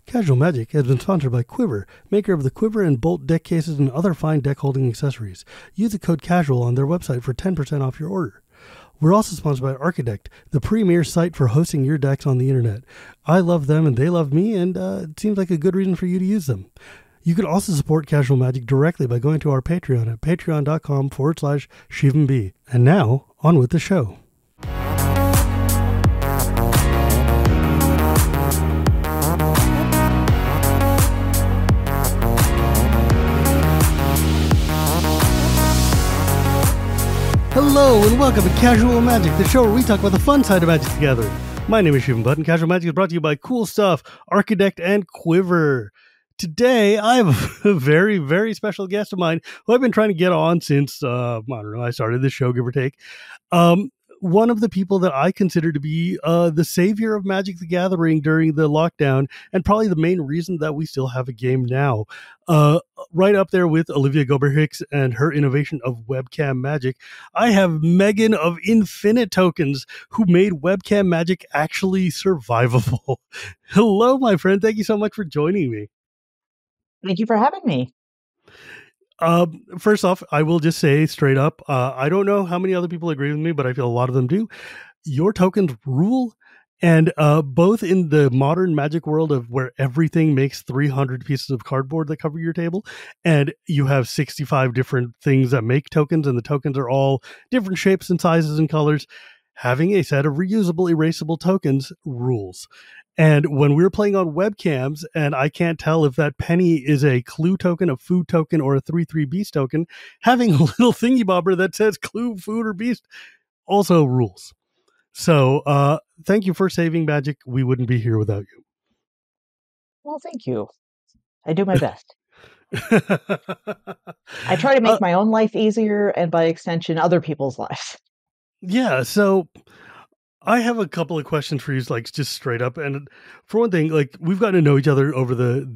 Casual Magic has been sponsored by Quiver, maker of the Quiver and Bolt deck cases and other fine deck holding accessories. Use the code CASUAL on their website for 10% off your order. We're also sponsored by Architect, the premier site for hosting your decks on the internet. I love them and they love me, and it seems like a good reason for you to use them. You can also support Casual Magic directly by going to our Patreon at patreon.com/ShivanB. And now, on with the show. Hello and welcome to Casual Magic, the show where we talk about the fun side of Magic the Gathering. My name is Shivam, and Casual Magic is brought to you by Cool Stuff, Architect, and Quiver. Today, I have a very, very special guest of mine who I've been trying to get on since, I started this show, give or take. One of the people that I consider to be the savior of Magic the Gathering during the lockdown, and probably the main reason that we still have a game now. Right up there with Olivia Gober-Hicks and her innovation of webcam magic, I have Meaghan of Infinitokens, who made webcam magic actually survivable. Hello, my friend. Thank you so much for joining me. Thank you for having me. First off, I will just say straight up, I don't know how many other people agree with me, but I feel a lot of them do. Your tokens rule, and both in the modern Magic world of where everything makes 300 pieces of cardboard that cover your table, and you have 65 different things that make tokens, and the tokens are all different shapes and sizes and colors. Having a set of reusable, erasable tokens rules. And when we were playing on webcams, and I can't tell if that penny is a clue token, a food token, or a 3/3 beast token, having a little thingy bobber that says clue, food, or beast also rules. So thank you for saving Magic. We wouldn't be here without you. Well, thank you. I do my best. I try to make my own life easier, and by extension, other people's lives. Yeah, so I have a couple of questions for you, like just straight up. And for one thing, like we've gotten to know each other over the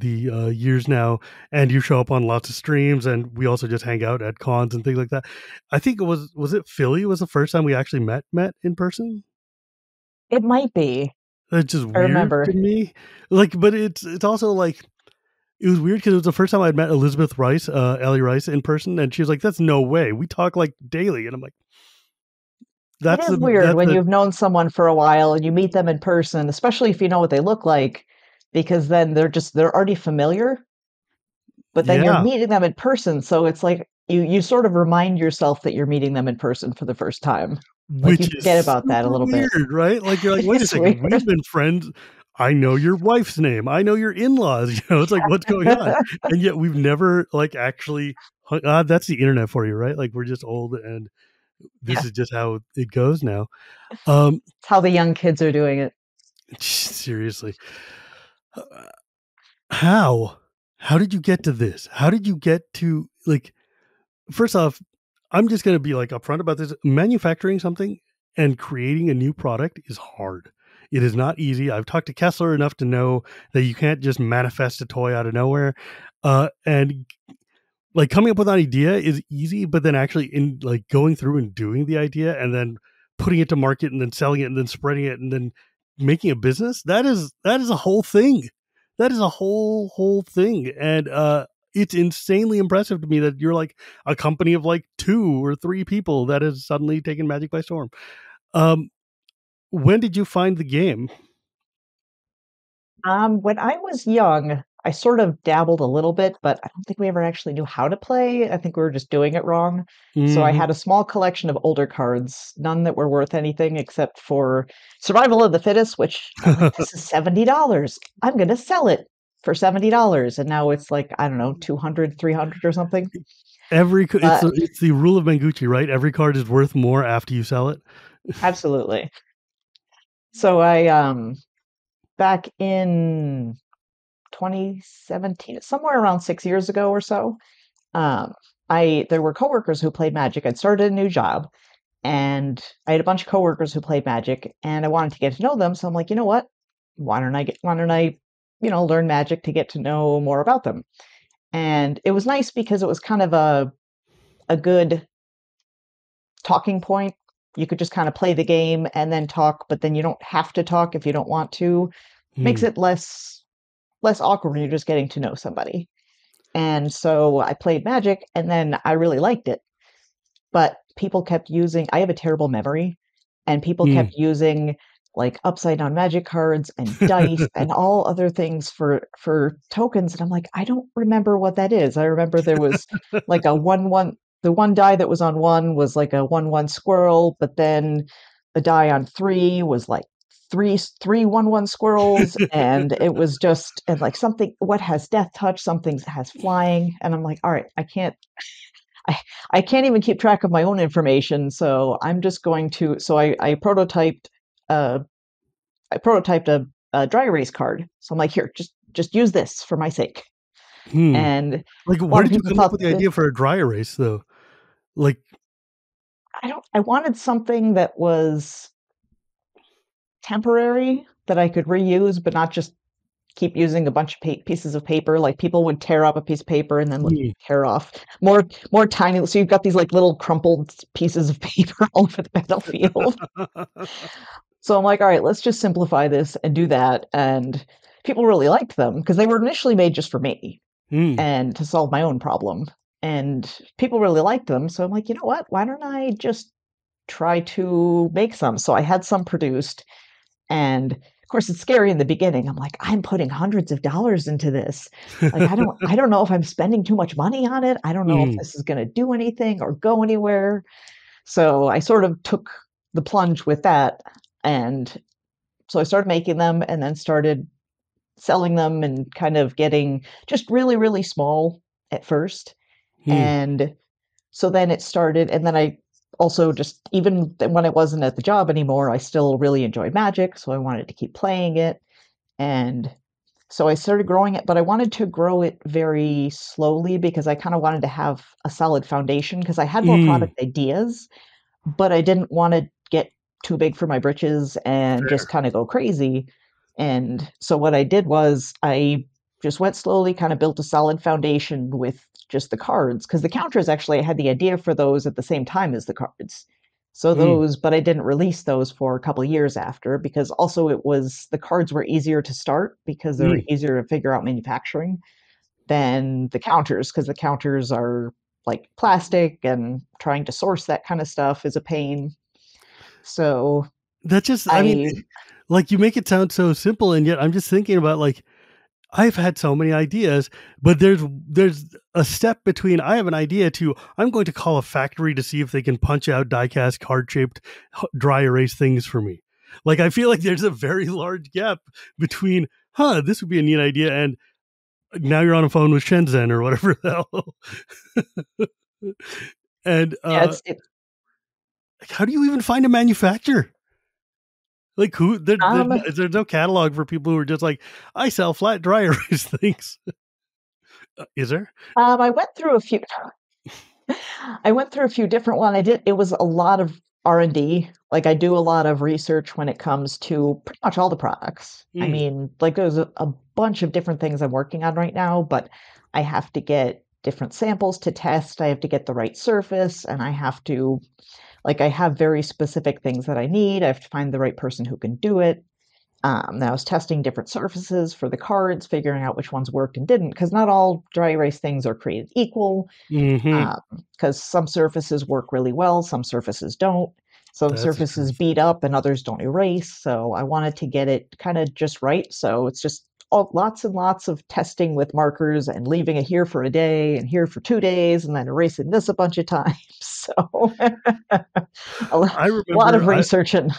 years now, and you show up on lots of streams, and we also just hang out at cons and things like that. I think was it Philly was the first time we actually met in person. It might be. That's just I weird remember. to me. Like, but it's also like it was weird because it was the first time I'd met Elizabeth Rice, Ellie Rice, in person, and she was like, "That's no way. We talk like daily," and I'm like. It is weird when you've known someone for a while and you meet them in person, especially if you know what they look like, because then they're already familiar, but then you're meeting them in person. So it's like you sort of remind yourself that you're meeting them in person for the first time. Like you forget about that a little bit. Weird, right? Like you're like, wait a second, we've been friends. I know your wife's name. I know your in-laws. You know, it's like, what's going on? And yet we've never like actually that's the internet for you, right? Like we're just old and this is just how it goes now. It's how the young kids are doing it. Seriously. How did you get to this? How did you get to, like, first off, I'm just going to be like upfront about this. Manufacturing something and creating a new product is hard. It is not easy. I've talked to Kessler enough to know that you can't just manifest a toy out of nowhere. And like coming up with an idea is easy, but then actually in like going through and doing the idea and then putting it to market and then selling it and then spreading it and then making a business, that is a whole thing. That is a whole thing. And it's insanely impressive to me that you're like a company of like 2 or 3 people that has suddenly taken Magic by storm. When did you find the game? When I was young, I sort of dabbled a little bit, but I don't think we ever actually knew how to play. I think we were just doing it wrong. So I had a small collection of older cards, none that were worth anything except for Survival of the Fittest, which I'm like, this is $70. I'm going to sell it for $70. And now it's like, I don't know, 200, 300 or something. It's the rule of Manguchi, right? Every card is worth more after you sell it. Absolutely. So I, back in 2017, somewhere around 6 years ago or so, there were coworkers who played Magic. I'd started a new job, and I had a bunch of coworkers who played Magic, and I wanted to get to know them. So I'm like, you know what? Why don't I, learn Magic to get to know more about them? And it was nice because it was kind of a good talking point. You could just kind of play the game and then talk, but then you don't have to talk if you don't want to. Makes it less less awkward when you're just getting to know somebody. And so I played Magic, and then I really liked it. But people kept using, I have a terrible memory, and people Hmm. kept using like upside down magic cards and dice and all other things for tokens. And I'm like, I don't remember what that is. I remember there was like a 1/1, the one die that was on one was like a 1/1 squirrel, but then the die on three was like three 1/1 squirrels, and it was just and like something what has death touch, something has flying, and I'm like, all right, I, I can't even keep track of my own information, so I'm just going to. So uh, I prototyped a dry erase card. So I'm like, here, just use this for my sake. Hmm. And a Like, lot where of did you people come up thought with the that idea for a dry erase, though? Like, I don't. I wanted something that was temporary that I could reuse, but not just keep using a bunch of pieces of paper. Like people would tear up a piece of paper and then like hmm. tear off more tiny. So you've got these like little crumpled pieces of paper all over the battlefield. So I'm like, all right, let's just simplify this and do that. And people really liked them because they were initially made just for me Hmm. and to solve my own problem. And people really liked them. So I'm like, you know what? Why don't I just try to make some? So I had some produced. And of course, it's scary in the beginning. I'm like, I'm putting hundreds of dollars into this. Like, I don't know if I'm spending too much money on it. I don't know if Hmm. this is going to do anything or go anywhere. So I sort of took the plunge with that. And so I started making them and then started selling them and kind of getting just really, really small at first. Hmm. And so then it started, and then I also just, even when I wasn't at the job anymore, I still really enjoyed Magic. So I wanted to keep playing it. And so I started growing it, but I wanted to grow it very slowly because I kind of wanted to have a solid foundation because I had more Hmm. product ideas, but I didn't want to get too big for my britches and just Fair. kind of go crazy. And so what I did was I just went slowly, kind of built a solid foundation with just the cards because the counters actually I had the idea for those at the same time as the cards. So Hmm. those, but I didn't release those for a couple of years after because also it was the cards were easier to start because they're Hmm. easier to figure out manufacturing than the counters because the counters are like plastic and trying to source that kind of stuff is a pain. So That just, I mean, I like, you make it sound so simple, and yet I'm just thinking about, like, I've had so many ideas, but there's a step between I have an idea to I'm going to call a factory to see if they can punch out die-cast card-shaped dry erase things for me. Like, I feel like there's a very large gap between, this would be a neat idea, and now you're on a phone with Shenzhen or whatever the hell. And yeah, it's like, how do you even find a manufacturer? Like, who? um There's no catalog for people who are just like, I sell flat dry erase things. Is there? I went through a few I went through a few different one. I did it was a lot of R&D. Like I do a lot of research when it comes to pretty much all the products. I Mm, mean, like there's a bunch of different things I'm working on right now, but I have to get different samples to test. I have to get the right surface and I have to like I have very specific things that I need. I have to find the right person who can do it. I was testing different surfaces for the cards, figuring out which ones worked and didn't, because not all dry erase things are created equal. hmm. Because some surfaces work really well, some surfaces don't. Some That's the surfaces truth. beat up and others don't erase. So I wanted to get it kind of just right. So it's just lots and lots of testing with markers and leaving it here for a day and here for 2 days and then erasing this a bunch of times. So I lot remember of research and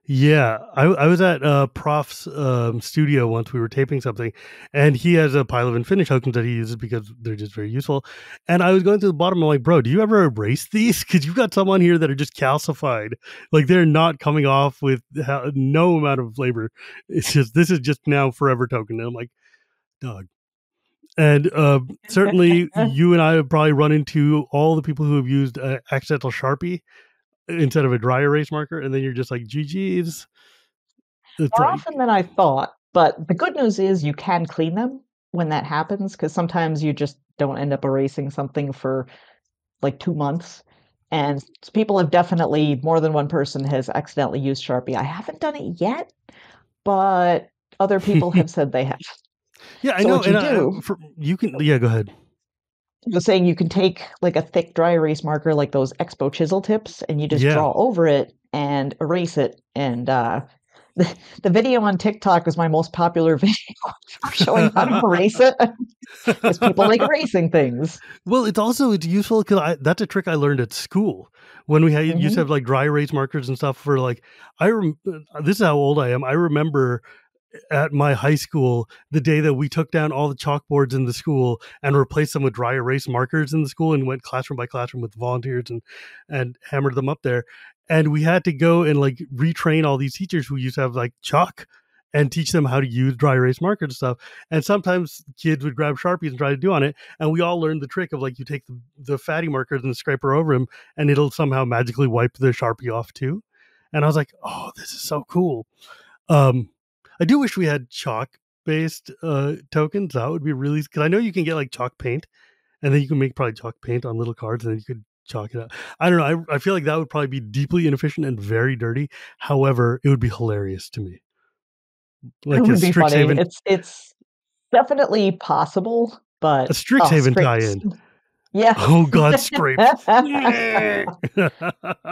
yeah, I was at Prof's studio once. We were taping something, and he has a pile of Infinitokens that he uses because they're just very useful. And I was going to the bottom. I'm like, bro, do you ever erase these? Because you've got some on here that are just calcified, like they're not coming off with no amount of labor. It's just this is just now forever token. And I'm like, dog. And certainly, you and I have probably run into all the people who have used accidental Sharpie instead of a dry erase marker, and then you're just like, GG's. It's more like, often than I thought. But the good news is you can clean them when that happens because sometimes you just don't end up erasing something for like 2 months. And people have definitely, more than one person has accidentally used Sharpie. I haven't done it yet, but other people have said they have. Yeah, I So know. what you And do, you can, yeah, go ahead. I was saying you can take like a thick dry erase marker, like those Expo chisel tips, and you just Yeah. draw over it and erase it. And the video on TikTok is my most popular video for showing how to erase it because people like erasing things. Well, it's useful because that's a trick I learned at school when we used to Hmm. have like dry erase markers and stuff for like this is how old I am. I remember at my high school the day that we took down all the chalkboards in the school and replaced them with dry erase markers in the school and went classroom by classroom with volunteers and hammered them up there. And we had to go and like retrain all these teachers who used to have like chalk and teach them how to use dry erase markers and stuff. And sometimes kids would grab Sharpies and try to do on it. And we all learned the trick of like you take the fatty markers and scrape her over them and it'll somehow magically wipe the Sharpie off too. And I was like, oh, this is so cool. Um, I do wish we had chalk based tokens. That would be really, because I know you can get like chalk paint and then you can make probably chalk paint on little cards and then you could chalk it up. I don't know. I feel like that would probably be deeply inefficient and very dirty. However, it would be hilarious to me. It Like would be funny. It's definitely possible, A but Strixhaven scripts. tie-in. Yeah. Oh God, scrapes.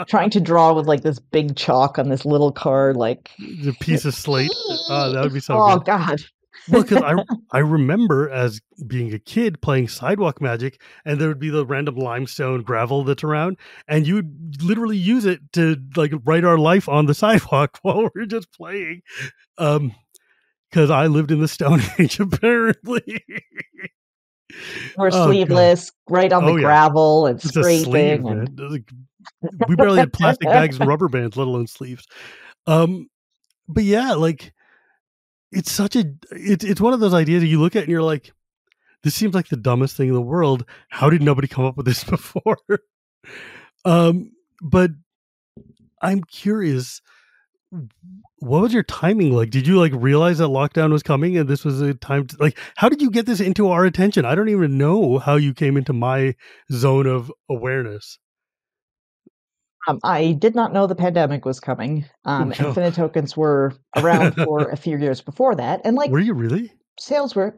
Trying to draw with like this big chalk on this little card, like The piece of slate. That would be so oh good. God. Well, because I remember as being a kid playing Sidewalk Magic, and there would be the random limestone gravel that's around, and you would literally use it to like write our life on the sidewalk while we're just playing. Because I lived in the Stone Age, apparently. We're Oh God. sleeveless, right on the Oh yeah. gravel and It's a sleeve, scraping and man. Like, we barely had plastic bags and rubber bands, let alone sleeves. Um, but yeah, like it's such a it's one of those ideas that you look at and you're like, this seems like the dumbest thing in the world. How did nobody come up with this before? um, but I'm curious, what was your timing like? Did you like realize that lockdown was coming and this was a time to like, how did you get this into our attention? I don't even know how you came into my zone of awareness. I did not know the pandemic was coming. No. Infinitokens were around for a few years before that, and like Were you really? sales were.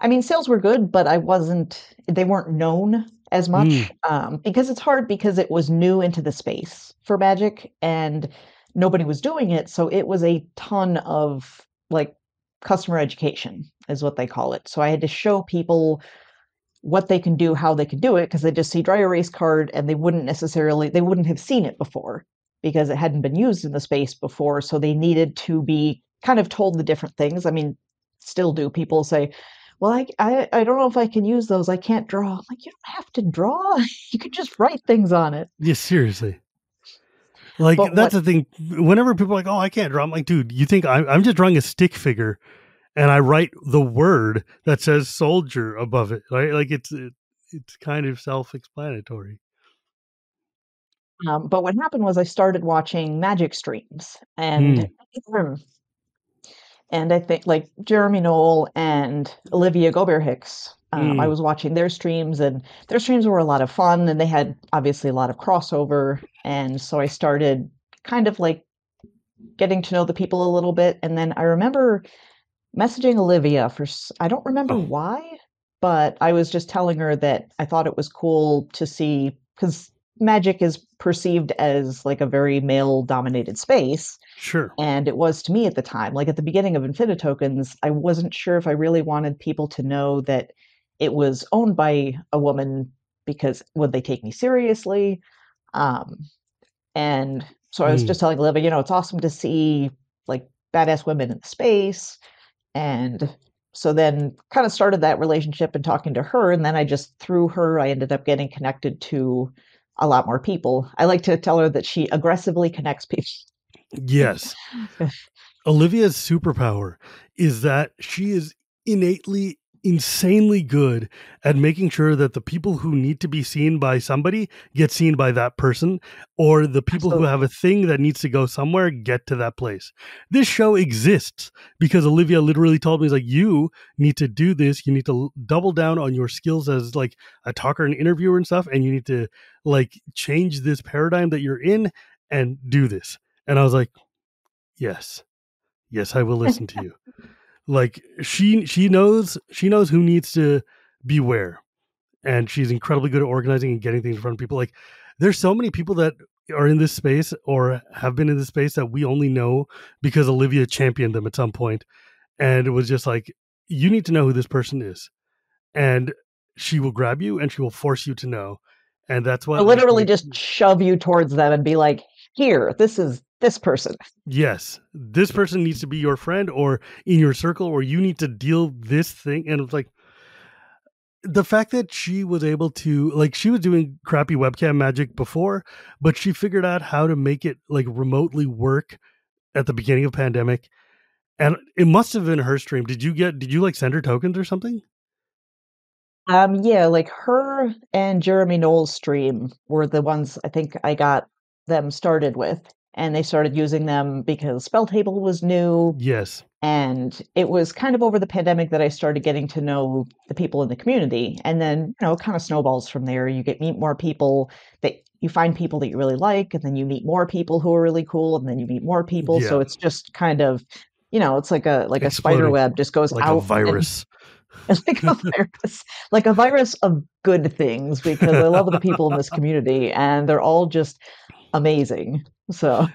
I mean, sales were good, but they weren't known as Mm, much because it's hard because it was new into the space for Magic and nobody was doing it. So it was a ton of like customer education, is what they call it. So I had to show people what they can do, how they can do it, because they just see dry erase card and they wouldn't have seen it before because it hadn't been used in the space before. So they needed to be kind of told the different things. I mean, still do. People say, well, I don't know if I can use those. I can't draw. I'm like, you don't have to draw. You can just write things on it. yeah, seriously. Like But that's what the thing. Whenever people are like, "Oh, I can't draw," I'm like, "Dude, you think I'm just drawing a stick figure and I write the word that says soldier above it, right? Like it's kind of self-explanatory." but what happened was I started watching magic streams Mm, and I think like Jeremy Knoll and Olivia Gobert Hicks. I mm. was watching their streams, and their streams were a lot of fun, and they had obviously a lot of crossover. And so I started kind of like getting to know the people a little bit. And then I remember messaging Olivia I don't remember Oh, why, but I was just telling her that I thought it was cool to see because magic is perceived as like a very male dominated space. sure. And it was to me at the time. Like at the beginning of Infinitokens, I wasn't sure if I really wanted people to know that it was owned by a woman because would they take me seriously? Um, and so I was Mm. just telling Olivia, it's awesome to see like badass women in space. And so then kind of started that relationship and talking to her. And then I just, through her, I ended up getting connected to a lot more people. I like to tell her that she aggressively connects people. Yes. Olivia's superpower is that she is innately insanely good at making sure that the people who need to be seen by somebody get seen by that person, or the people who have Absolutely. a thing that needs to go somewhere get to that place. This show exists because Olivia literally told me, like, you need to do this. You need to double down on your skills as like a talker and interviewer and stuff, and you need to like change this paradigm that you're in and do this. And I was like, yes, I will listen to you. Like she knows who needs to be where, and she's incredibly good at organizing and getting things in front of people. Like there's so many people that are in this space or have been in this space that we only know because Olivia championed them at some point, and it was just like, you need to know who this person is, and she will grab you and she will force you to know, and that's Or what like literally my just shove you towards them and be like, here, this is this person. yes, this person needs to be your friend or in your circle, or you need to deal this thing. And it's like the fact that she was able to, like, she was doing crappy webcam magic before, but she figured out how to make it like remotely work at the beginning of pandemic. And it must have been her stream. Did you like send her tokens or something? Yeah, like her and Jeremy Knowles' stream were the ones I think I got them started with, and they started using them because Spell Table was new, Yes. and it was kind of over the pandemic that I started getting to know the people in the community, and then it kind of snowballs from there. You get meet more people that you find people that you really like, and then you meet more people who are really cool, and then you meet more people. So Yeah. it's just kind of, it's like a spider Exploding web just goes like a out and virus. it's like a virus of good things because I love the people in this community and they're all just amazing. So,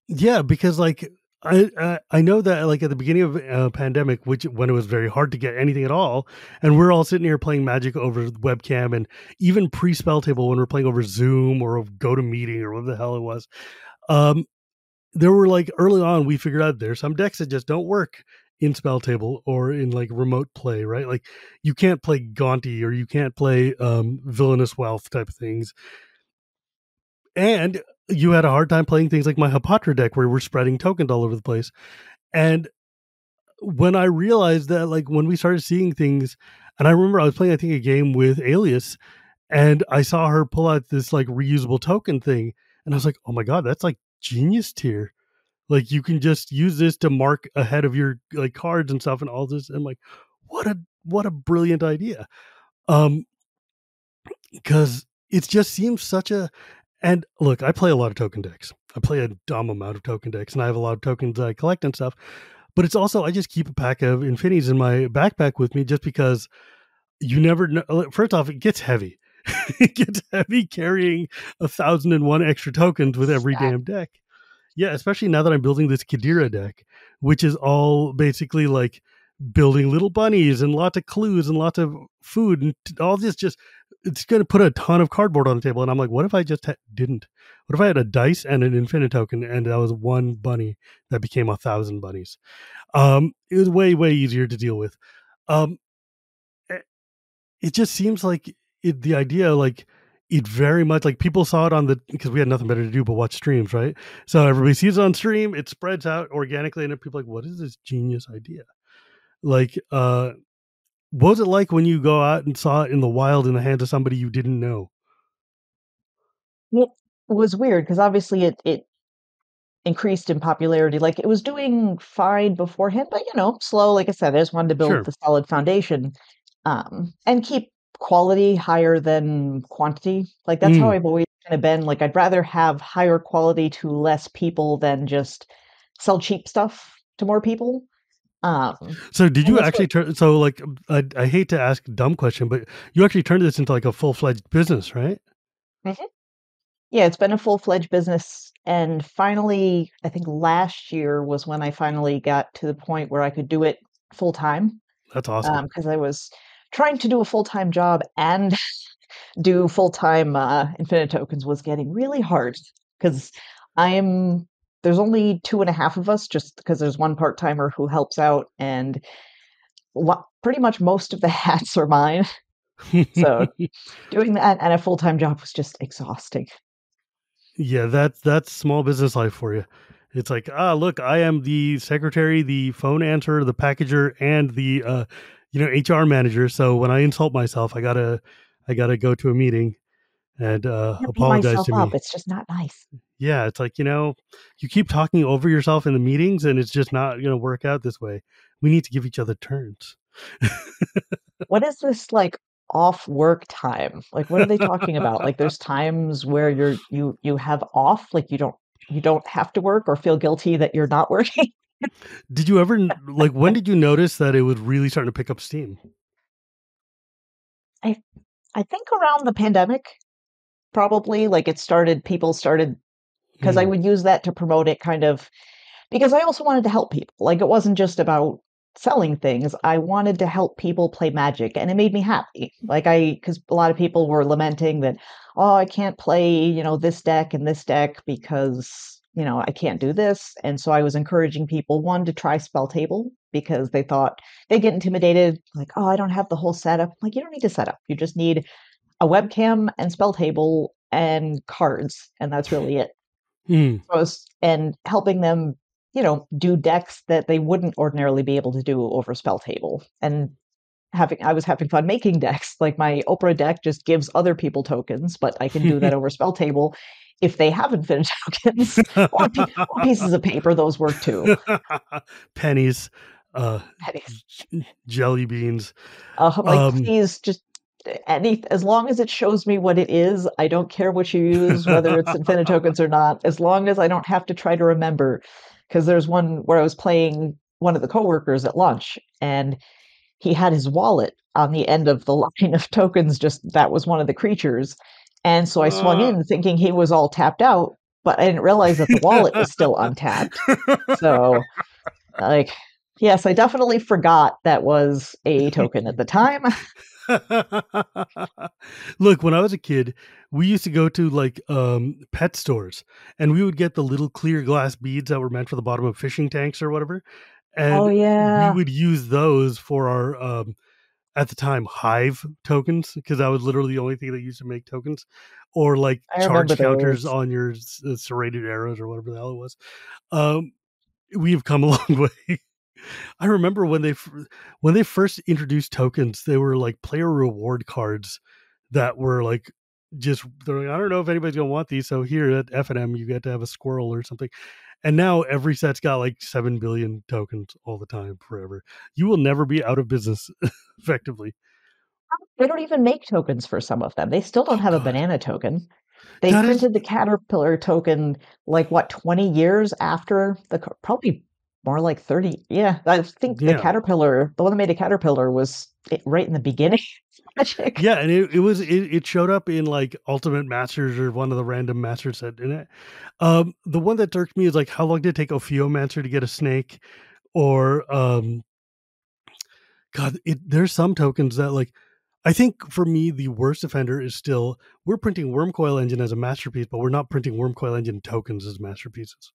Yeah, because like I know that like at the beginning of pandemic, which when it was very hard to get anything at all, and we're all sitting here playing Magic over webcam, and even pre spell table when we're playing over Zoom or GoToMeeting or whatever the hell it was. Um, there were like early on we figured out there's some decks that just don't work in spell table or in like remote play, right? Like you can't play Gaunty or you can't play Villainous Wealth type of things, and you had a hard time playing things like my Hapatra deck where we're spreading tokens all over the place. And when I realized that, like when we started seeing things, and I remember I was playing, I think, a game with Alias, and I saw her pull out this like reusable token thing, and I was like, oh my god, that's like genius tier. Like you can just use this to mark ahead of your like cards and stuff and all this. And I'm like, what a brilliant idea. Um, because it just seems such a, and look, I play a lot of token decks. I play a dumb amount of token decks, and I have a lot of tokens I collect and stuff. But it's also I just keep a pack of infinities in my backpack with me, just because you never know. First off, it gets heavy. It gets heavy carrying 1,001 extra tokens with every stack. damn deck. Yeah, especially now that I'm building this Kadira deck, which is all basically like building little bunnies and lots of clues and lots of food and all this. Just it's going to put a ton of cardboard on the table. And I'm like, what if I just didn't? What if I had a dice and an infinite token and that was one bunny that became 1,000 bunnies? It was way easier to deal with. Um, it just seems like the idea, like it very much like people saw it on the, because we had nothing better to do but watch streams, right? So everybody sees it on stream, it spreads out organically, and people are like, what is this genius idea? Like, what was it like when you go out and saw it in the wild in the hands of somebody you didn't know? It was weird because obviously it increased in popularity. Like it was doing fine beforehand, but slow. Like I said, I just wanted to build Sure. the solid foundation, and keep quality higher than quantity. Like that's how Mm. I've always kind of been. Like I'd rather have higher quality to less people than just sell cheap stuff to more people. So did And you that's what. actually turn, so like I hate to ask a dumb question, but you actually turned this into like a full-fledged business, right? Mhm. Yeah, it's been a full-fledged business. And finally, I think last year was when I finally got to the point where I could do it full time. That's awesome. Because I was trying to do a full-time job and do full-time Infinite Tokens was getting really hard because I'm there's only two and a half of us just because there's one part-timer who helps out and pretty much most of the hats are mine. So doing that and a full-time job was just exhausting. Yeah, that's small business life for you. It's like, look, I am the secretary, the phone answerer, the packager, and the HR manager. So when I insult myself, I gotta go to a meeting and I beat apologize myself to up. me. It's just not nice. Yeah, it's like, you keep talking over yourself in the meetings, and it's just not gonna work out this way. We need to give each other turns. What is this like off work time? Like what are they talking about? Like there's times where you have off, like you don't have to work or feel guilty that you're not working. Did you ever like when did you notice that it was really starting to pick up steam? I I think around the pandemic, probably like people started because I Hmm. would use that to promote it kind of because I also wanted to help people. Like it wasn't just about selling things. I wanted to help people play Magic and it made me happy. Because a lot of people were lamenting that, oh, I can't play, this deck and this deck because, I can't do this. And so I was encouraging people, one, to try Spell Table because they thought they get intimidated, like, oh, I don't have the whole setup. Like, you don't need to set up. You just need a webcam and Spell Table and cards, and that's really it. Hmm. And helping them, do decks that they wouldn't ordinarily be able to do over Spell Table. And I was having fun making decks. Like my Oprah deck just gives other people tokens, but I can do that over Spell Table if they have infinite tokens or pieces of paper. Those work too. Pennies, uh, Pennies. jelly beans. I'm like, Um, please, just as long as it shows me what it is, I don't care what you use, whether it's infinite tokens or not, as long as I don't have to try to remember. Because there's one where I was playing one of the coworkers at lunch, and he had his wallet on the end of the line of tokens, just that was one of the creatures. And so I swung uh, in thinking he was all tapped out, but I didn't realize that the wallet was still untapped. So, like, yes, I definitely forgot that was a token at the time. Look, when I was a kid, we used to go to like pet stores and we would get the little clear glass beads that were meant for the bottom of fishing tanks or whatever. Oh, And we yeah. would use those for our at the time hive tokens because that was literally the only thing that used to make tokens or like I remember charge counters those. on your serrated arrows or whatever the hell it was. Um, we've come a long way. I remember when they first introduced tokens, they were like player reward cards that were like just they're like, I don't know if anybody's gonna want these, so here at F&M you get to have a squirrel or something. And now every set's got like 7 billion tokens all the time forever. You will never be out of business effectively. They don't even make tokens for some of them. They still don't Oh have a god. banana token. They That is printed the caterpillar token like what, 20 years after probably more like 30. Yeah, I think the yeah. caterpillar, the one that made a caterpillar was right in the beginning of Magic. Yeah, and it showed up in like Ultimate Masters or one of the random masters set in it. The one that irked me is like how long did it take Ophiomancer to get a snake? Or God, there's some tokens that like I think for me the worst offender is still we're printing Wormcoil Engine as a masterpiece, but we're not printing Wormcoil Engine tokens as masterpieces.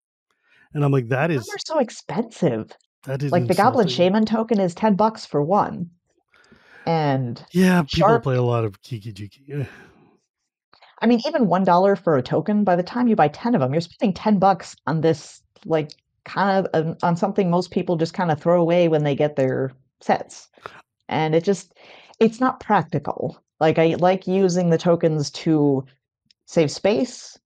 And I'm like, Those are so expensive. that is Like the Goblin insulting. Shaman token is $10 for one. And Yeah, people Sharp, play a lot of Kiki Jiki. I mean, even $1 for a token, by the time you buy 10 of them, you're spending $10 on this, like, kind of on something most people just kind of throw away when they get their sets. And it's not practical. Like, I like using the tokens to save space,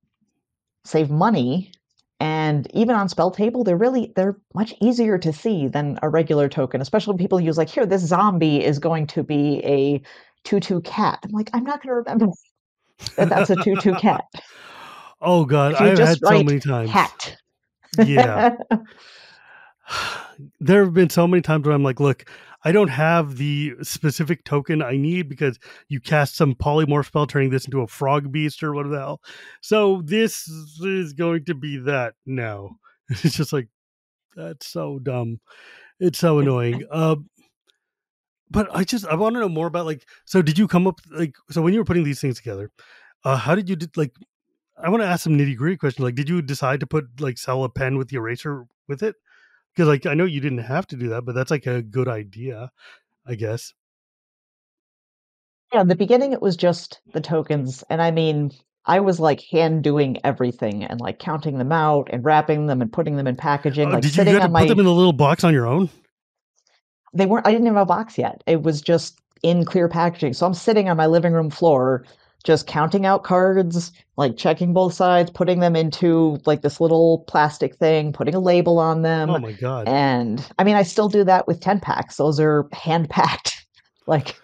save money, and even on spell table, they're much easier to see than a regular token, especially when people use like, here, this zombie is going to be a 2/2 cat. I'm like, I'm not going to remember that that's a 2/2 cat. Oh god, If you I've just had so write many times. cat. Yeah. There have been so many times where I'm like, look, I don't have the specific token I need because you cast some polymorph spell turning this into a frog beast or whatever the hell. So this is going to be that now. It's just like that's so dumb. It's so annoying. But I want to know more about like so did you come up like so when you were putting these things together, how did you like I want to ask some nitty-gritty questions. Like did you decide to put like sell a pen with the eraser with it? Because like I know you didn't have to do that, but that's like a good idea, I guess. Yeah, in the beginning it was just the tokens, and I mean, I was like hand doing everything and like counting them out and wrapping them and putting them in packaging, Oh, like did you sitting got to on put my them in a little box on your own? they weren't I didn't have a box yet. It was just in clear packaging. So I'm sitting on my living room floor just counting out cards, like checking both sides, putting them into like this little plastic thing, putting a label on them. Oh my god. And I mean, I still do that with 10 packs. Those are hand packed. Like,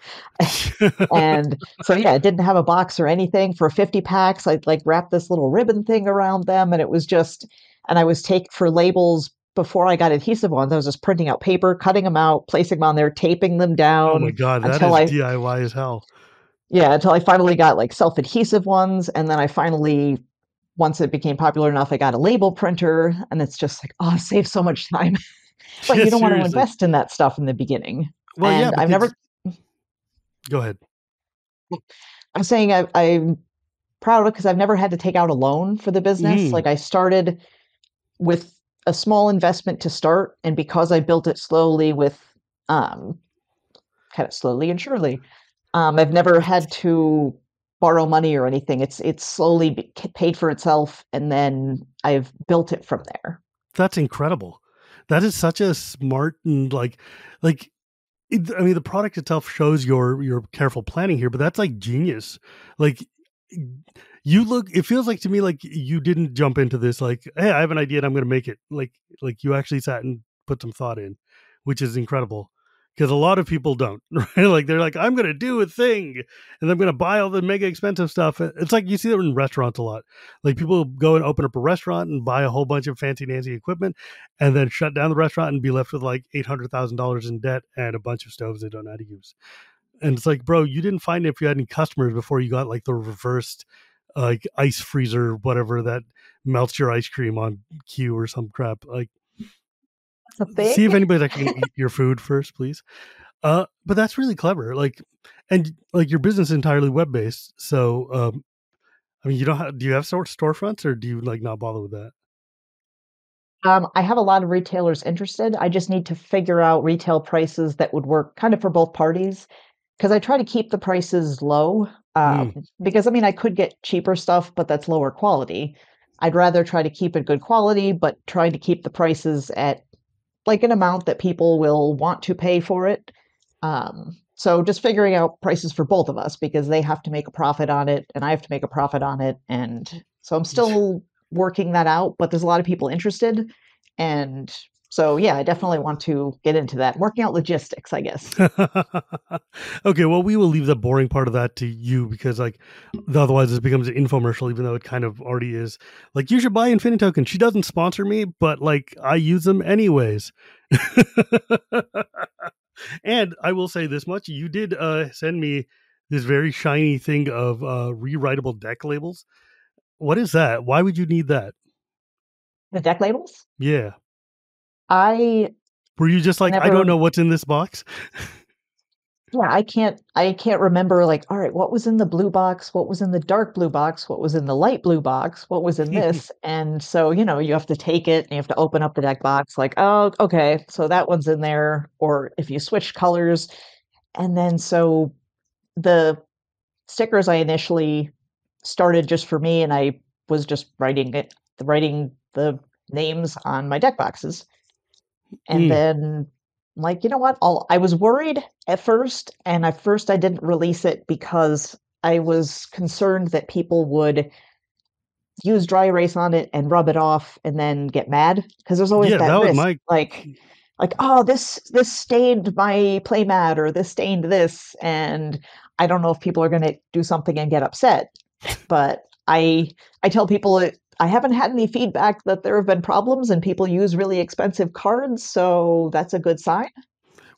and so yeah, it didn't have a box or anything for 50 packs. I'd like wrap this little ribbon thing around them, and it was just, and I was take for labels. before I got adhesive ones, I was just printing out paper, cutting them out, placing them on there, taping them Oh my down god, that until is I DIY as hell. yeah, until I finally got like self-adhesive ones, and then I finally once it became popular enough, I got a label printer, and it's just like, oh, it saves so much time. But Yeah, you don't want to seriously. invest in that stuff in the beginning. Well, yeah, And I've never, because go ahead. I'm saying I'm proud of because I've never had to take out a loan for the business. Mm, Like I started with a small investment to start, and because I built it slowly with um, kind of slowly and surely, I've never had to borrow money or anything. It's slowly paid for itself, and then I've built it from there. that's incredible. That is such a smart and like I mean, the product itself shows your careful planning here, but that's like genius. Like you look, it feels like to me like you didn't jump into this like, hey, I have an idea and I'm going to make it. Like you actually sat and put some thought in, which is incredible. Because a lot of people don't, right? Like they're like, I'm going to do a thing, and I'm going to buy all the mega expensive stuff. It's like you see that in restaurants a lot. Like people go and open up a restaurant and buy a whole bunch of fancy nancy equipment, and then shut down the restaurant and be left with like $800,000 in debt and a bunch of stoves they don't know how to use. And it's like, bro, you didn't find if you had any customers before you got like the reversed like ice freezer, whatever that melts your ice cream on cue or some crap. Like, That's a see thing. if anybody's actually going to eat your food first, please. But that's really clever. Like, and like your business is entirely web based. So, I mean, you don't have, do you have storefronts or do you like not bother with that? I have a lot of retailers interested. I just need to figure out retail prices that would work kind of for both parties because I try to keep the prices low. Mm, Because I mean, I could get cheaper stuff, but that's lower quality. I'd rather try to keep it good quality, but try to keep the prices at like an amount that people will want to pay for it. So just figuring out prices for both of us because they have to make a profit on it and I have to make a profit on it. And so I'm still working that out, but there's a lot of people interested. And so, yeah, I definitely want to get into that. Working out logistics, I guess. okay, well, we will leave the boring part of that to you because, like, otherwise this becomes an infomercial, even though it kind of already is. Like, you should buy Infinitokens. She doesn't sponsor me, but like, I use them anyways. And I will say this much: you did send me this very shiny thing of rewritable deck labels. What is that? Why would you need that? The deck labels? Yeah, I were you just like, I don't never know what's in this box? Yeah, I can't remember like, all right, what was in the blue box? What was in the dark blue box? What was in the light blue box? What was in this? And so, you have to take it and you have to open up the deck box like, oh, okay, so that one's in there. Or if you switch colors. And then so the stickers I initially started just for me and I was just writing the names on my deck boxes. And Mm, then I'm like, you know what? I was worried at first, and at first I didn't release it because I was concerned that people would use dry erase on it and rub it off and then get mad because there's always yeah, that that was risk. my Like, oh, this stained my playmat or this stained this, and I don't know if people are going to do something and get upset. But I tell people I haven't had any feedback that there have been problems and people use really expensive cards, so that's a good sign.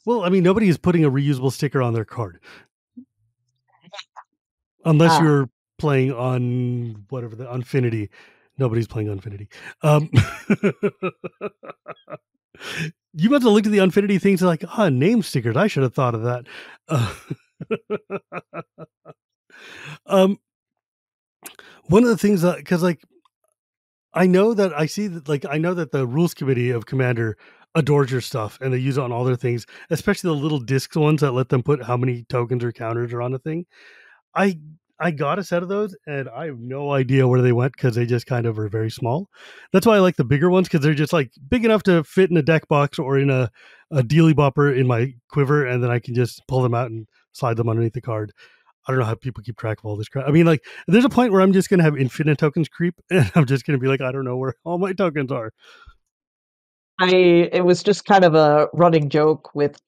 well. I mean, nobody is putting a reusable sticker on their card unless Uh, you're playing on whatever the Infinity. Nobody's playing Infinity. Um, you must have looked at the Infinity things and like, name stickers. I should have thought of that. Uh, um, one of the things that because like I know that I see that like I know that the rules committee of Commander adores your stuff and they use it on all their things, especially the little disc ones that let them put how many tokens or counters are on a thing. I I got a set of those and I have no idea where they went because they just kind of are very small. That's why I like the bigger ones because they're just like big enough to fit in a deck box or in a dealy bopper in my quiver, and then I can just pull them out and slide them underneath the card. I don't know how people keep track of all this crap. I mean, like, there's a point where I'm just going to have infinite tokens creep, and I'm just going to be like, I don't know where all my tokens are. it was just kind of a running joke with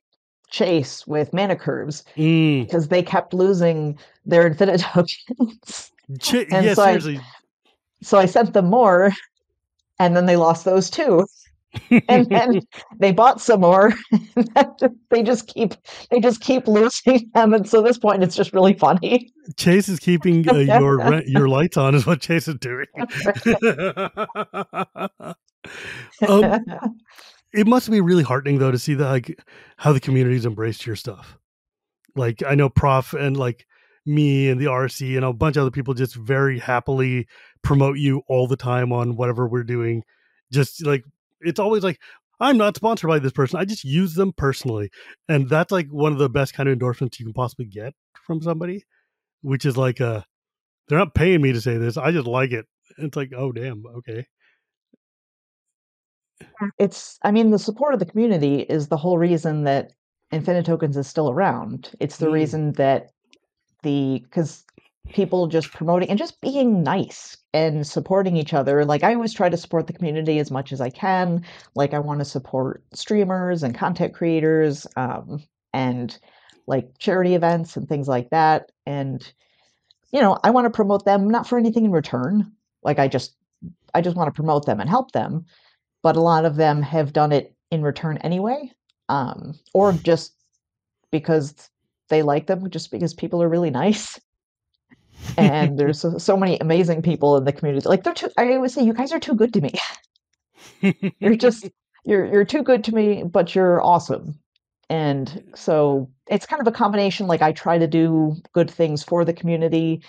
Chase with mana curves Mm. because they kept losing their infinite tokens. And Yeah, seriously. so I sent them more and then they lost those too. And then they bought some more. they just keep they just keep losing them, and so at this point, it's just really funny. Chase is keeping your lights on, is what Chase is doing. um, it must be really heartening though to see that, like, how the community's embraced your stuff. Like, I know Prof and like me and the RC and a bunch of other people just very happily promote you all the time on whatever we're doing. Just like, it's always like, I'm not sponsored by this person, I just use them personally. And that's like one of the best kind of endorsements you can possibly get from somebody, which is like, they're not paying me to say this, I just like it. It's like, oh damn, okay. I mean, the support of the community is the whole reason that Infinitokens is still around. It's the Mm, reason that because people just promoting and just being nice and supporting each other. Like, I always try to support the community as much as I can. Like, I want to support streamers and content creators, and like charity events and things like that. And, I want to promote them not for anything in return. Like, I just want to promote them and help them. But a lot of them have done it in return anyway, or just because they like them, just because people are really nice. And there's so many amazing people in the community. Like, I always say, you guys are too good to me. You're just you're too good to me, but you're awesome. And so it's kind of a combination. Like, I try to do good things for the community,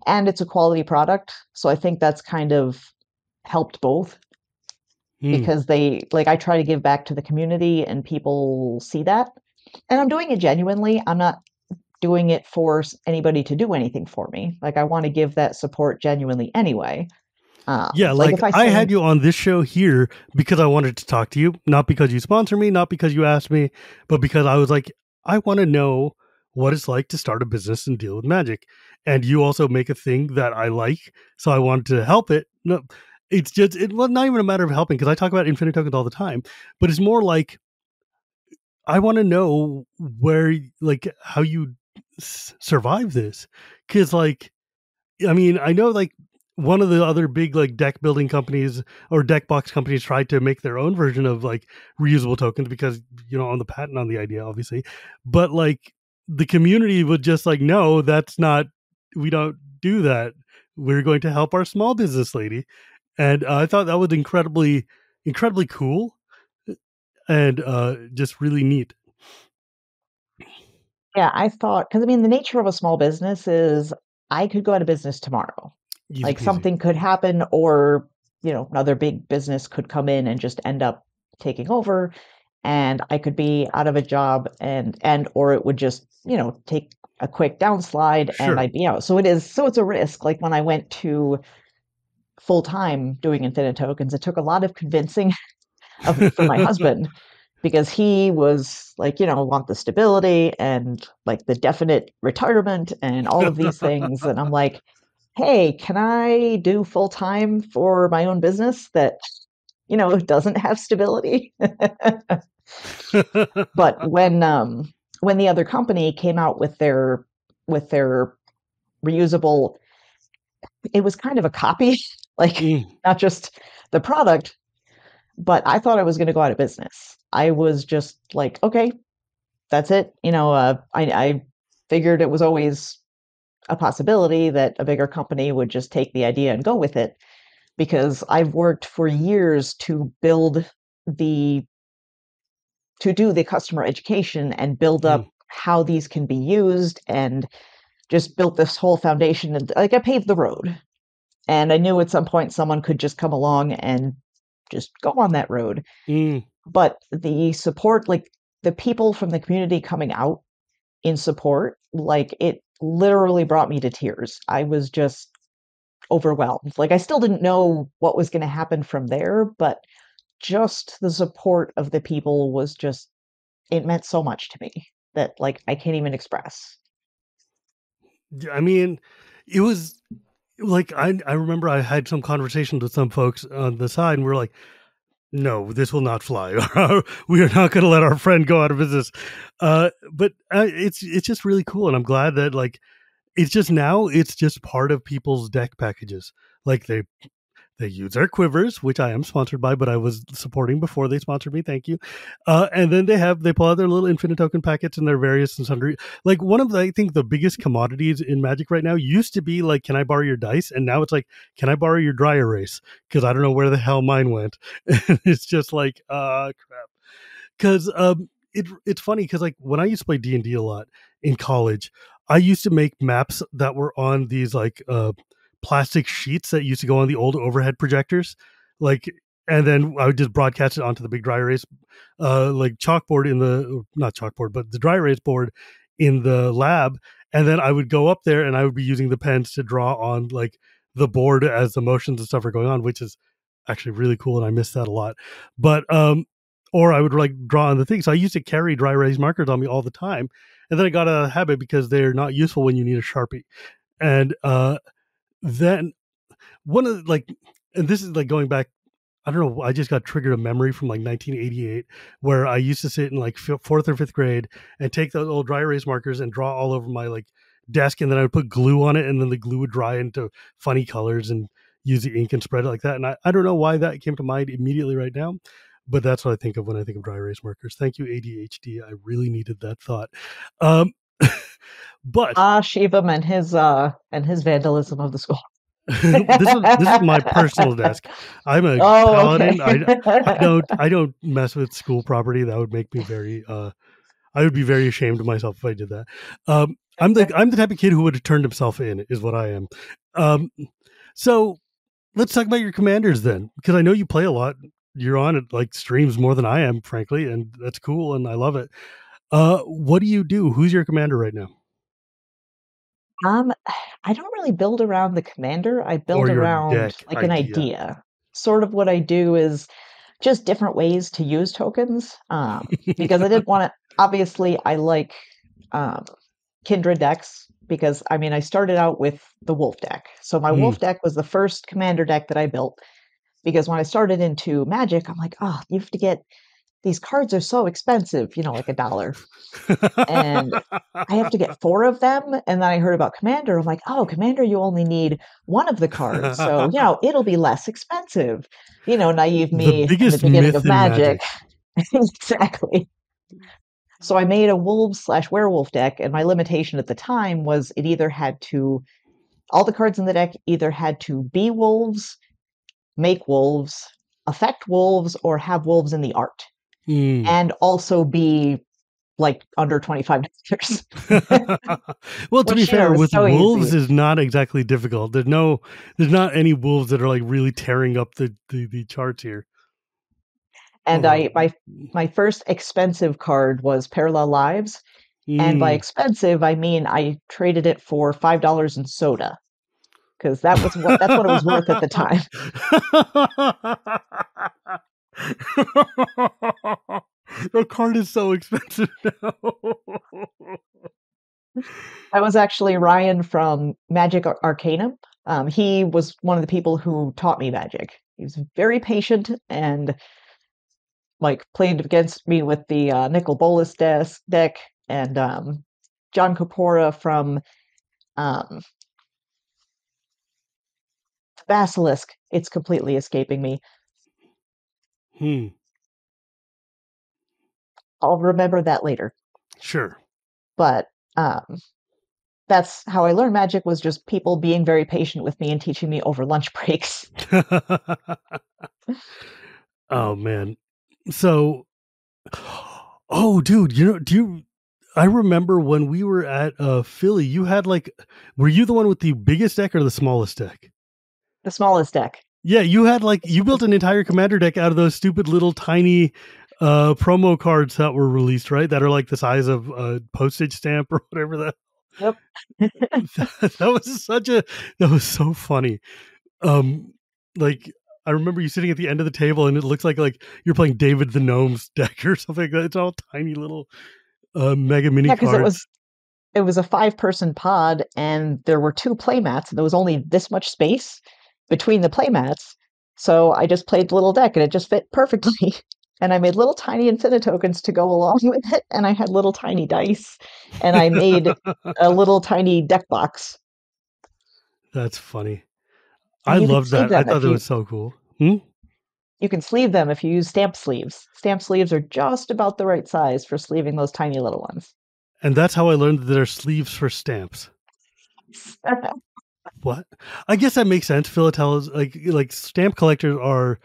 and it's a quality product. So I think that's kind of helped both, mm. because I try to give back to the community and people see that. And I'm doing it genuinely. I'm not doing it for anybody to do anything for me. Like, I want to give that support genuinely anyway. Yeah, Like, like if I I had send, you on this show here because I wanted to talk to you, not because you sponsor me, not because you asked me, but because I was like, I want to know what it's like to start a business and deal with magic. And you also make a thing that I like, so I wanted to help it. No, it's just, it was not even a matter of helping, because I talk about infinite tokens all the time, but it's more like I want to know where, like, how you survive this, because like, I mean, I know like one of the other big like deck building companies or deck box companies tried to make their own version of like reusable tokens because, on the patent on the idea, obviously. But like the community would just like, no, that's not, we don't do that. We're going to help our small business lady. And I thought that was incredibly, incredibly cool and just really neat. yeah, I thought, because I mean, the nature of a small business is I could go out of business tomorrow. Easy Like, peasy. something could happen, or, another big business could come in and just end up taking over, and I could be out of a job, or it would just, take a quick downslide and Sure. I'd be out. So it's a risk. Like, when I went to full time doing Infinite Tokens, it took a lot of convincing from my husband, because he was like, want the stability and like the definite retirement and all of these things. And I'm like, hey, can I do full time for my own business that, doesn't have stability? But when the other company came out with their reusable, it was kind of a copy, like, Mm, not just the product, but I thought I was going to go out of business. I was just like, okay, that's it. I figured it was always a possibility that a bigger company would just take the idea and go with it, because I've worked for years the to do the customer education and build mm, up how these can be used, and just built this whole foundation, and like, I paved the road. And I knew at some point someone could just come along and just go on that road. mm. But the support, like the people from the community coming out in support, like, it literally brought me to tears. I was just overwhelmed. Like, I still didn't know what was going to happen from there, but just the support of the people was just, it meant so much to me that, like, I can't even express. Yeah, I mean, it was like I remember I had some conversations with some folks on the side, and we're like, no, this will not fly. We are not going to let our friend go out of business. But it's just really cool, and I'm glad that like it's just part of people's deck packages. Like They use their quivers, which I am sponsored by, but I was supporting before they sponsored me. Thank you. And then they pull out their little infinite token packets and their various and sundry. Like one of the, I think the biggest commodities in Magic right now used to be like, can I borrow your dice? And now it's like, can I borrow your dry erase? Because I don't know where the hell mine went. And it's just like, crap. Because it's funny because like when I used to play D&D a lot in college, I used to make maps that were on these like plastic sheets that used to go on the old overhead projectors, like, and then I would just broadcast it onto the big dry erase, like chalkboard in the not chalkboard, but the dry erase board in the lab, and then I would go up there and I would be using the pens to draw on like the board as the motions and stuff are going on, which is actually really cool, and I miss that a lot. But or I would like draw on the thing. So I used to carry dry erase markers on me all the time, and then I got a habit because they're not useful when you need a Sharpie, and then one of the, like, and this is like going back, I don't know, I just got triggered a memory from like 1988 where I used to sit in like fourth or fifth grade and take those old dry erase markers and draw all over my like desk, and then I would put glue on it, and then the glue would dry into funny colors and use the ink and spread it like that. And I don't know why that came to mind immediately right now, but that's what I think of when I think of dry erase markers. Thank you, ADHD. I really needed that thought. But Shivam and his vandalism of the school. this is my personal desk. I'm a paladin. Okay. I don't mess with school property. That would make me very I would be very ashamed of myself if I did that. I'm the type of kid who would have turned himself in, is what I am. So let's talk about your commanders then, because I know you play a lot. You're on it like streams more than I am, frankly, and that's cool and I love it. What do you do? Who's your commander right now? I don't really build around the commander. I Or build your around deck like an idea? idea. Sort of what I do is just different ways to use tokens. Because I didn't want to, obviously, I like um, Kindred decks because I mean, I started out with the Wolf deck. So my Hmm. Wolf deck was the first commander deck that I built because when I started into Magic, I'm like, oh, you have to get these cards are so expensive, like $1. And I have to get 4 of them, and then I heard about Commander, I'm like, "Oh, Commander, you only need 1 of the cards, so, it'll be less expensive." Naive The me in the biggest beginning of myth in Magic. Magic. Exactly. So I made a wolves/werewolf deck, and my limitation at the time was it either had to all the cards in the deck either had to be wolves, make wolves, affect wolves, or have wolves in the art, Mm. and also be, like, under $25. Well, to be Which, fair, is with so wolves easy. is not exactly difficult. There's not any wolves that are like really tearing up the charts here. And Although, my first expensive card was Parallel Lives, and by mm. expensive I mean I traded it for $5 in soda because that's what it was worth at the time. The card is so expensive now. I was actually Ryan from Magic Arcanum. He was one of the people who taught me Magic. He was very patient and like played against me with the Nicol Bolas deck and John Corpora from um, Basilisk. It's completely escaping me. Hmm. I'll remember that later. Sure. But that's how I learned Magic was just people being very patient with me and teaching me over lunch breaks. Oh man. So, oh dude, I remember when we were at Philly, you had like, were you the one with the biggest deck or the smallest deck? The smallest deck. Yeah, you built an entire commander deck out of those stupid little tiny promo cards that were released, right? That are like the size of a postage stamp or whatever that. Yep. That was so funny. Um like I remember you sitting at the end of the table and it looks like you're playing David the Gnome's deck or something like that. It's all tiny little mega mini Yeah, because it cards. was it was a 5-person pod and there were 2 playmats and there was only this much space between the playmats. So I just played the little deck and it just fit perfectly. And I made little tiny Infinitokens to go along with it, and I had little tiny dice, and I made a little tiny deck box. That's funny. I And you can loved sleeve that. I them thought if that was so cool. Hmm? you can sleeve them if you use stamp sleeves. Stamp sleeves are just about the right size for sleeving those tiny little ones. And that's how I learned that there are sleeves for stamps. What? I guess that makes sense. Philatelists, like stamp collectors are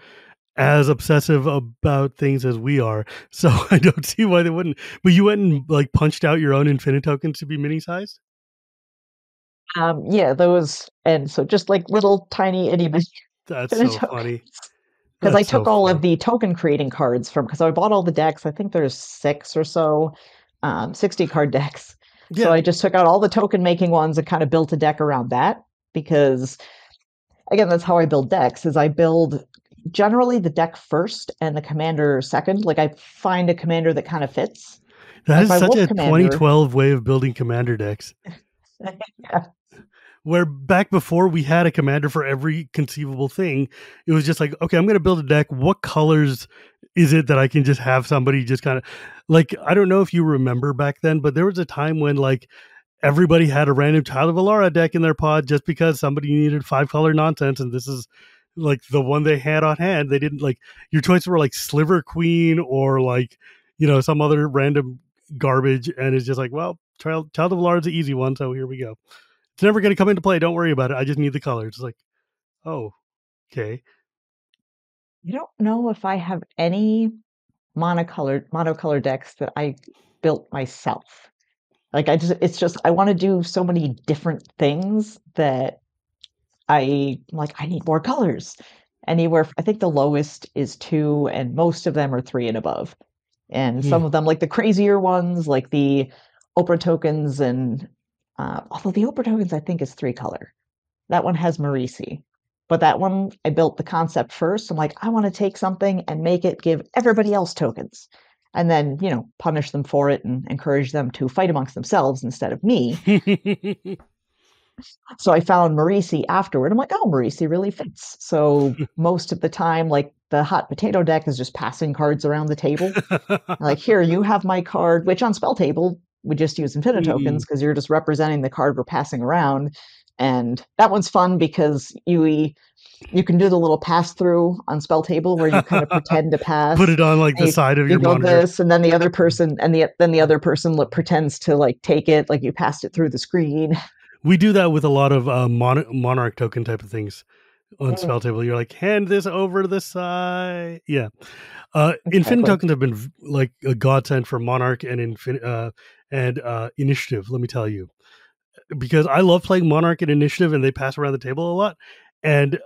as obsessive about things as we are, so I don't see why they wouldn't. But you went and like punched out your own Infinitokens to be mini sized. Yeah, those, and so just like little tiny itty bitty That's so tokens. funny. Because I That's took so all of funny. the token creating cards from, because I bought all the decks. I think there's six or so, 60 card decks. So Yeah, I just took out all the token making ones and kind of built a deck around that. Because again, that's how I build decks, is I build generally the deck first and the commander second. Like I find a commander that kind of fits. that Like is my such wolf a commander. 2012 way of building commander decks. Yeah, Where back before we had a commander for every conceivable thing, it was just like, okay, I'm going to build a deck. What colors is it that I can just have somebody just kind of like, I don't know if you remember back then, but there was a time when like everybody had a random Child of Alara deck in their pod just because somebody needed 5 color nonsense. And this is like the one they had on hand. They didn't like your choices were like Sliver Queen or like, some other random garbage. And it's just like, well, Child of Alara is the easy one. So here we go. It's never going to come into play. Don't worry about it. I just need the colors. It's like, oh, okay. I don't know if I have any monocolor decks that I built myself. Like it's just I want to do so many different things that I need more colors. Anywhere, I think the lowest is two, and most of them are three and above. And Hmm. some of them, like the crazier ones, like the Oprah tokens, and although the Oprah tokens I think is three color. That one has Marisi. But that one, I built the concept first. I'm like, I want to take something and make it give everybody else tokens. And then, punish them for it and encourage them to fight amongst themselves instead of me. So I found Marisi afterward. I'm like, oh, Marisi really fits. So most of the time, like the hot potato deck is just passing cards around the table. Like, here, you have my card, which on spell table, we just use Infinitokens Mm. because you're just representing the card we're passing around. And that one's fun because you can do the little pass through on spell table where you kind of pretend to Put pass. it on like And the you, side of you your go monitor. this, and then the other person, then the other person pretends to like take it, like you passed it through the screen. We do that with a lot of monarch token type of things on Mm, spell table. You're like, hand this over to the side. Yeah. Infinite exactly. tokens have been like a godsend for monarch and initiative. Let me tell you, because I love playing monarch and initiative, and they pass around the table a lot, and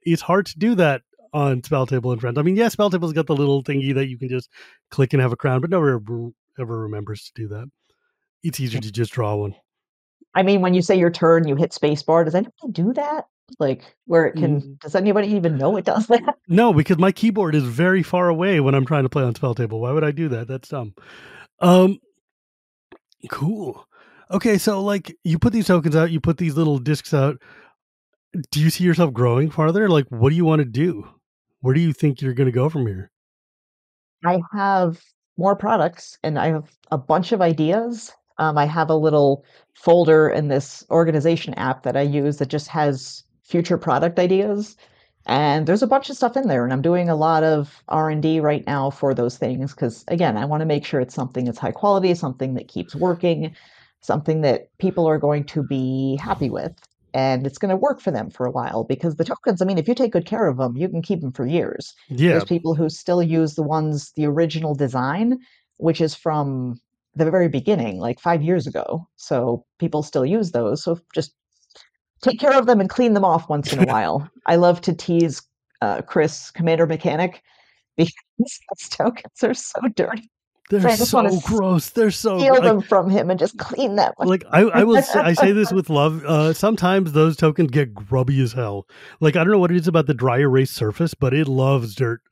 it's hard to do that on spell table and friends. I mean, yeah, spell table's got the little thingy that you can just click and have a crown, but nobody ever remembers to do that. It's easier to just draw one. I mean, when you say your turn, you hit spacebar. Does anybody do that? Like, where it can? Mm, Does anybody even know it does that? no, because my keyboard is very far away when I'm trying to play on spell table. Why would I do that? That's dumb. Um, cool. Okay, so like you put these tokens out, you put these little discs out. Do you see yourself growing farther? Like, what do you want to do? Where do you think you're going to go from here? I have more products and I have a bunch of ideas. I have a little folder in this organization app that I use that just has future product ideas. And there's a bunch of stuff in there, and I'm doing a lot of R&D right now for those things because again, I want to make sure it's something that's high quality, something that keeps working, something that people are going to be happy with, and it's going to work for them for a while because the tokens, I mean, if you take good care of them, you can keep them for years. Yeah, There's people who still use the original design, which is from the very beginning, like 5 years ago. So people still use those. So just take care of them and clean them off once in a while. I love to tease Chris, Commander Mechanic, because his tokens are so dirty. they're So I just want to so gross. They're so steal like them from him and just clean them. I say this with love. Sometimes those tokens get grubby as hell. Like I don't know what it is about the dry erase surface, but it loves dirt.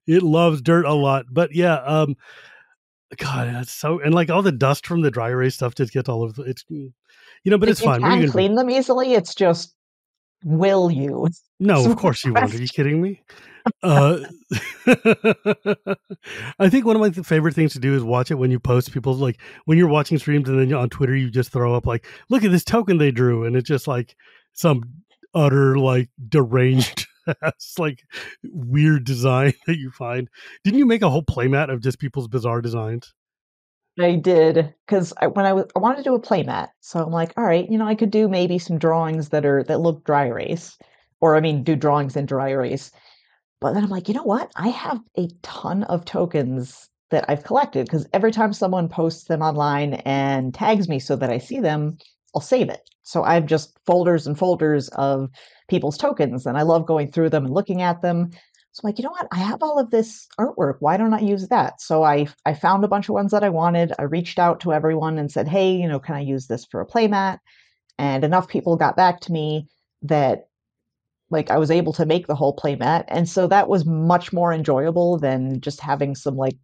It loves dirt a lot. But yeah, God, that's so and like all the dust from the dry erase stuff just gets all over. But Like it's you fine. What are can you gonna do? clean them easily. It's just, will you? No, That's of my course you won't. Are you question. kidding me? Uh, I think one of my favorite things to do is watch it when you post people's like when you're watching streams and then on Twitter you just throw up like, look at this token they drew, and it's just like some utter like deranged, like weird design that you find. Didn't you make a whole playmat of just people's bizarre designs? I did because I wanted to do a playmat, so I'm like, all right, I could do maybe some drawings that look dry erase, or I mean, do drawings in dry erase. But then I'm like, you know what? I have a ton of tokens that I've collected because every time someone posts them online and tags me so that I see them, I'll save it. So I have just folders and folders of people's tokens, and I love going through them and looking at them. So I'm like, you know what? I have all of this artwork. Why don't I use that? So I found a bunch of ones that I wanted. I reached out to everyone and said, hey, can I use this for a playmat? And enough people got back to me that like I was able to make the whole playmat. And so that was much more enjoyable than just having some like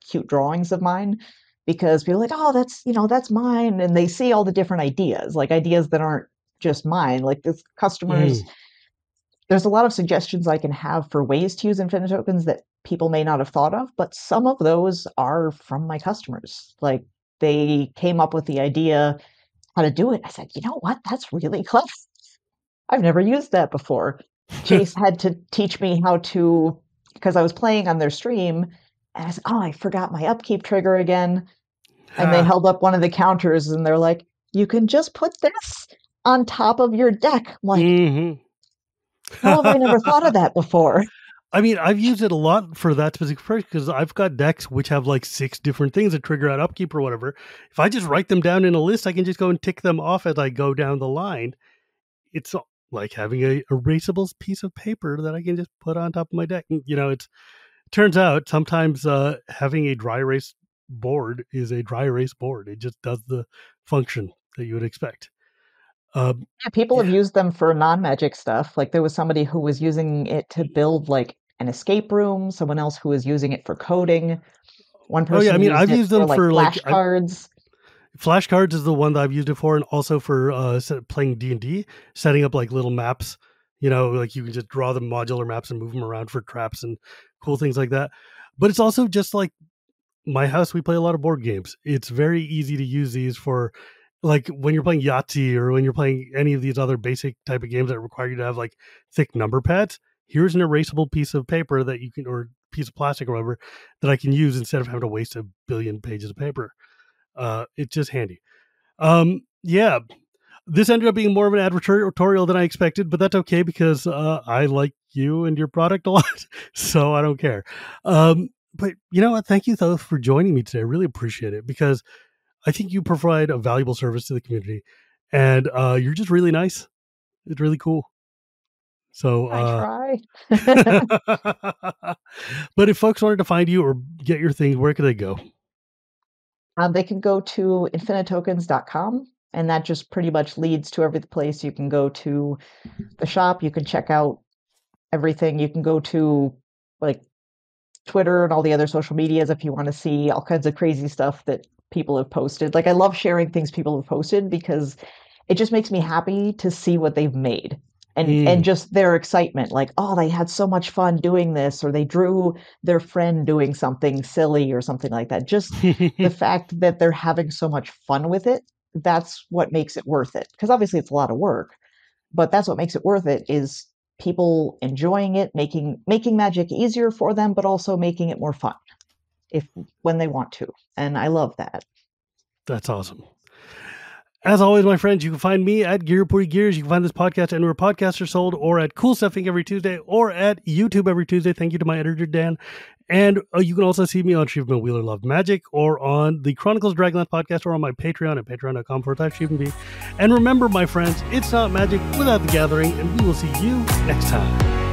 cute drawings of mine because people are like, oh, that's mine. And they see all the different ideas, like ideas that aren't just mine. Like the customers, there's a lot of suggestions I can have for ways to use Infinitokens that people may not have thought of, but some of those are from my customers. Like they came up with the idea how to do it. I said, you know what? That's really clever. I've never used that before. Chase had to teach me how to, because I was playing on their stream, and I said, oh, I forgot my upkeep trigger again. And they held up one of the counters and they're like, you can just put this on top of your deck. I'm like, how have I never thought of that before? I mean, I've used it a lot for that specific purpose because I've got decks which have like 6 different things that trigger out upkeep or whatever. If I just write them down in a list, I can just go and tick them off as I go down the line. It's like having a erasable piece of paper that I can just put on top of my deck. It turns out sometimes having a dry erase board is a dry erase board. It just does the function that you would expect. Yeah, people have used them for non-magic stuff. Like there was somebody who was using it to build like an escape room, someone else who was using it for coding. One person I've used them for like flashcards. Flashcards is the one that I've used it for, and also for playing D&D, setting up like little maps. Like you can just draw the modular maps and move them around for traps and cool things like that. But it's also just like my house, we play a lot of board games. It's very easy to use these for like when you're playing Yahtzee or when you're playing any of these other basic type of games that require you to have like thick number pads. Here's an erasable piece of paper that you can, or piece of plastic or whatever, that I can use instead of having to waste a billion pages of paper. It's just handy. Yeah, this ended up being more of an advertorial than I expected, but that's okay because I like you and your product a lot, so I don't care. But you know what? Thank you, though, for joining me today. I really appreciate it because I think you provide a valuable service to the community, and you're just really nice. It's really cool. So I try. But if folks wanted to find you or get your things, where could they go? They can go to infinitokens.com, and that just pretty much leads to every place. You can go to the shop. You can check out everything. You can go to like Twitter and all the other social medias if you want to see all kinds of crazy stuff that people have posted. Like I love sharing things people have posted because it just makes me happy to see what they've made. And just their excitement, like, oh, they had so much fun doing this, or they drew their friend doing something silly or something like that. Just the fact that they're having so much fun with it, that's what makes it worth it. Because obviously it's a lot of work, but that's what makes it worth it is people enjoying it, making magic easier for them, but also making it more fun when they want to. And I love that. That's awesome. As always, my friends, you can find me at Gear Report Gears. You can find this podcast anywhere podcasts are sold, or at Cool Stuff Inc. every Tuesday, or at YouTube every Tuesday. Thank you to my editor, Dan. And you can also see me on Shivam Wheeler Love Magic, or on the Chronicles of Dragonlance podcast, or on my Patreon at patreon.com/ShivanB. And remember, my friends, it's not magic without the gathering, and we will see you next time.